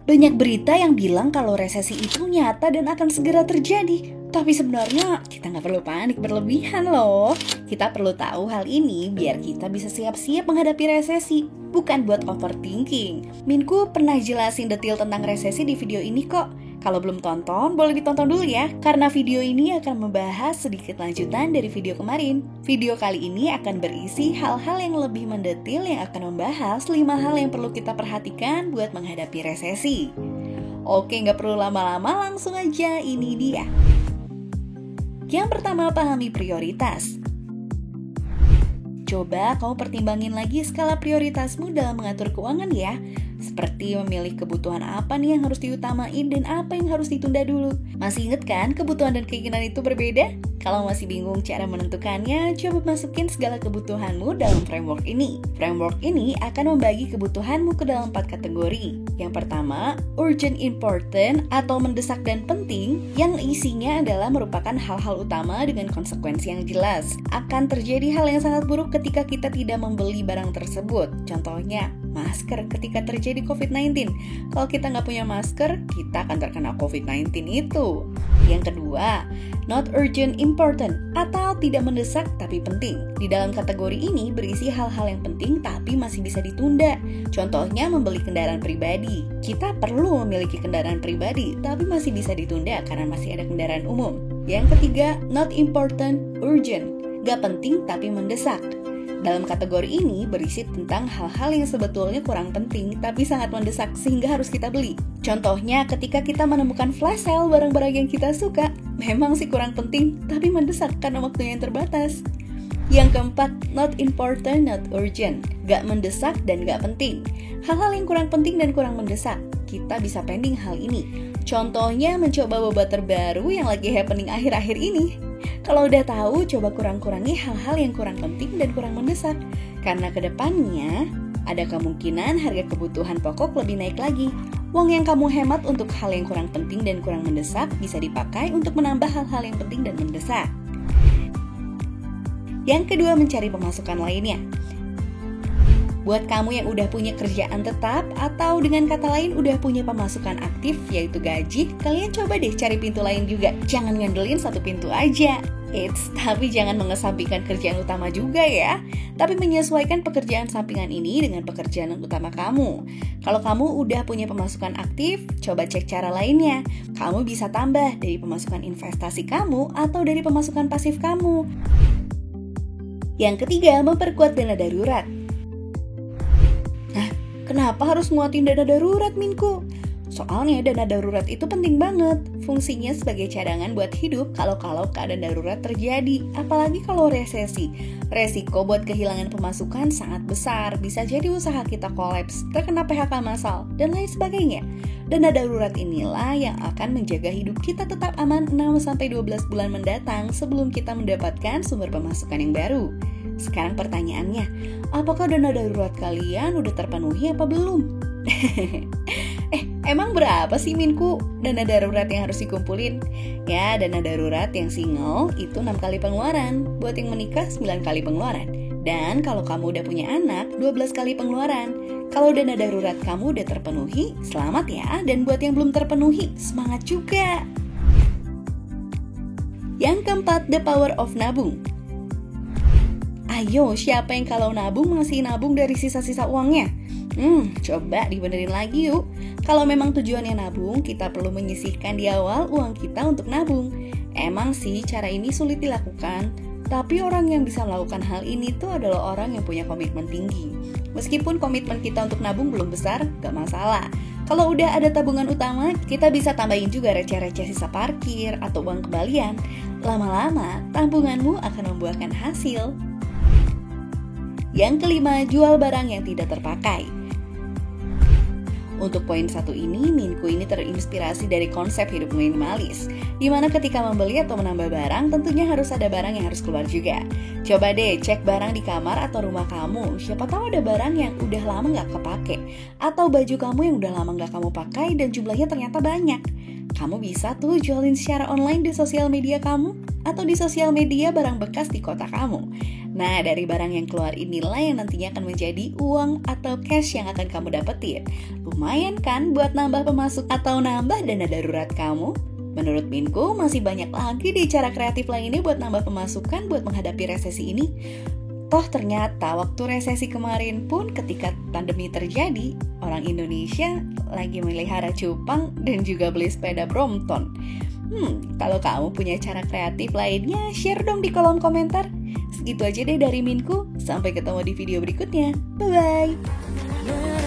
Banyak berita yang bilang kalau resesi itu nyata dan akan segera terjadi. Tapi sebenarnya kita nggak perlu panik berlebihan loh. Kita perlu tahu hal ini biar kita bisa siap-siap menghadapi resesi, bukan buat overthinking. Minku pernah jelasin detail tentang resesi di video ini kok. Kalau belum tonton, boleh ditonton dulu ya, karena video ini akan membahas sedikit lanjutan dari video kemarin. Video kali ini akan berisi hal-hal yang lebih mendetil yang akan membahas 5 hal yang perlu kita perhatikan buat menghadapi resesi. Oke, nggak perlu lama-lama, langsung aja, ini dia. Yang pertama, pahami prioritas. Coba kamu pertimbangin lagi skala prioritasmu dalam mengatur keuangan ya. Seperti memilih kebutuhan apa nih yang harus diutamain dan apa yang harus ditunda dulu. Masih inget kan kebutuhan dan keinginan itu berbeda? Kalau masih bingung cara menentukannya, coba masukin segala kebutuhanmu dalam framework ini. Framework ini akan membagi kebutuhanmu ke dalam 4 kategori. Yang pertama, urgent important atau mendesak dan penting, yang isinya adalah merupakan hal-hal utama dengan konsekuensi yang jelas. Akan terjadi hal yang sangat buruk ketika kita tidak membeli barang tersebut. Contohnya, masker ketika terjadi COVID-19. Kalau kita nggak punya masker, kita akan terkena COVID-19 itu. Yang kedua, not urgent important atau tidak mendesak tapi penting. Di dalam kategori ini berisi hal-hal yang penting tapi masih bisa ditunda. Contohnya membeli kendaraan pribadi. Kita perlu memiliki kendaraan pribadi tapi masih bisa ditunda karena masih ada kendaraan umum. Yang ketiga, not important, urgent. Gak penting tapi mendesak. Dalam kategori ini berisi tentang hal-hal yang sebetulnya kurang penting tapi sangat mendesak sehingga harus kita beli. Contohnya ketika kita menemukan flash sale barang-barang yang kita suka, memang sih kurang penting tapi mendesak karena waktunya yang terbatas. Yang keempat, not important, not urgent. Gak mendesak dan gak penting. Hal-hal yang kurang penting dan kurang mendesak, kita bisa pending hal ini. Contohnya mencoba boba terbaru yang lagi happening akhir-akhir ini. Kalau udah tahu, coba kurang-kurangi hal-hal yang kurang penting dan kurang mendesak. Karena kedepannya, ada kemungkinan harga kebutuhan pokok lebih naik lagi. Uang yang kamu hemat untuk hal yang kurang penting dan kurang mendesak bisa dipakai untuk menambah hal-hal yang penting dan mendesak. Yang kedua, mencari pemasukan lainnya. Buat kamu yang udah punya kerjaan tetap atau dengan kata lain udah punya pemasukan aktif yaitu gaji, kalian coba deh cari pintu lain juga. Jangan ngandelin satu pintu aja. Tapi jangan mengesampingkan kerjaan utama juga ya. Tapi menyesuaikan pekerjaan sampingan ini dengan pekerjaan utama kamu. Kalau kamu udah punya pemasukan aktif, coba cek cara lainnya. Kamu bisa tambah dari pemasukan investasi kamu atau dari pemasukan pasif kamu. Yang ketiga, memperkuat dana darurat. Kenapa harus nguatin dana darurat, Minku? Soalnya dana darurat itu penting banget. Fungsinya sebagai cadangan buat hidup kalau keadaan darurat terjadi. Apalagi kalau resesi. Resiko buat kehilangan pemasukan sangat besar. Bisa jadi usaha kita kolaps, terkena PHK massal, dan lain sebagainya. Dana darurat inilah yang akan menjaga hidup kita tetap aman 6-12 bulan mendatang sebelum kita mendapatkan sumber pemasukan yang baru. Sekarang pertanyaannya, apakah dana darurat kalian udah terpenuhi apa belum? Emang berapa sih Minku dana darurat yang harus dikumpulin? Ya, dana darurat yang single itu 6 kali pengeluaran, buat yang menikah 9 kali pengeluaran. Dan kalau kamu udah punya anak, 12 kali pengeluaran. Kalau dana darurat kamu udah terpenuhi, selamat ya. Dan buat yang belum terpenuhi, semangat juga. Yang keempat, the power of nabung. Ayo, siapa yang kalau nabung masih nabung dari sisa-sisa uangnya? Coba dibenerin lagi yuk. Kalau memang tujuannya nabung, kita perlu menyisihkan di awal uang kita untuk nabung. Emang sih cara ini sulit dilakukan, tapi orang yang bisa melakukan hal ini tuh adalah orang yang punya komitmen tinggi. Meskipun komitmen kita untuk nabung belum besar, gak masalah. Kalau udah ada tabungan utama, kita bisa tambahin juga receh-receh sisa parkir atau uang kembalian. Lama-lama, tabunganmu akan membuahkan hasil. Yang kelima, jual barang yang tidak terpakai. Untuk poin satu ini, Minku ini terinspirasi dari konsep hidup minimalis, di mana ketika membeli atau menambah barang, tentunya harus ada barang yang harus keluar juga. Coba deh cek barang di kamar atau rumah kamu, siapa tahu ada barang yang udah lama gak kepake, atau baju kamu yang udah lama gak kamu pakai dan jumlahnya ternyata banyak. Kamu bisa tuh jualin secara online di sosial media kamu, atau di sosial media barang bekas di kota kamu. Nah, dari barang yang keluar inilah yang nantinya akan menjadi uang atau cash yang akan kamu dapetin. Lumayan kan buat nambah pemasuk atau nambah dana darurat kamu? Menurut Minku, masih banyak lagi di cara kreatif lainnya buat nambah pemasukan buat menghadapi resesi ini. Toh ternyata waktu resesi kemarin pun ketika pandemi terjadi, orang Indonesia lagi melihara cupang dan juga beli sepeda Brompton. Kalau kamu punya cara kreatif lainnya, share dong di kolom komentar. Segitu aja deh dari Minku, sampai ketemu di video berikutnya. Bye-bye!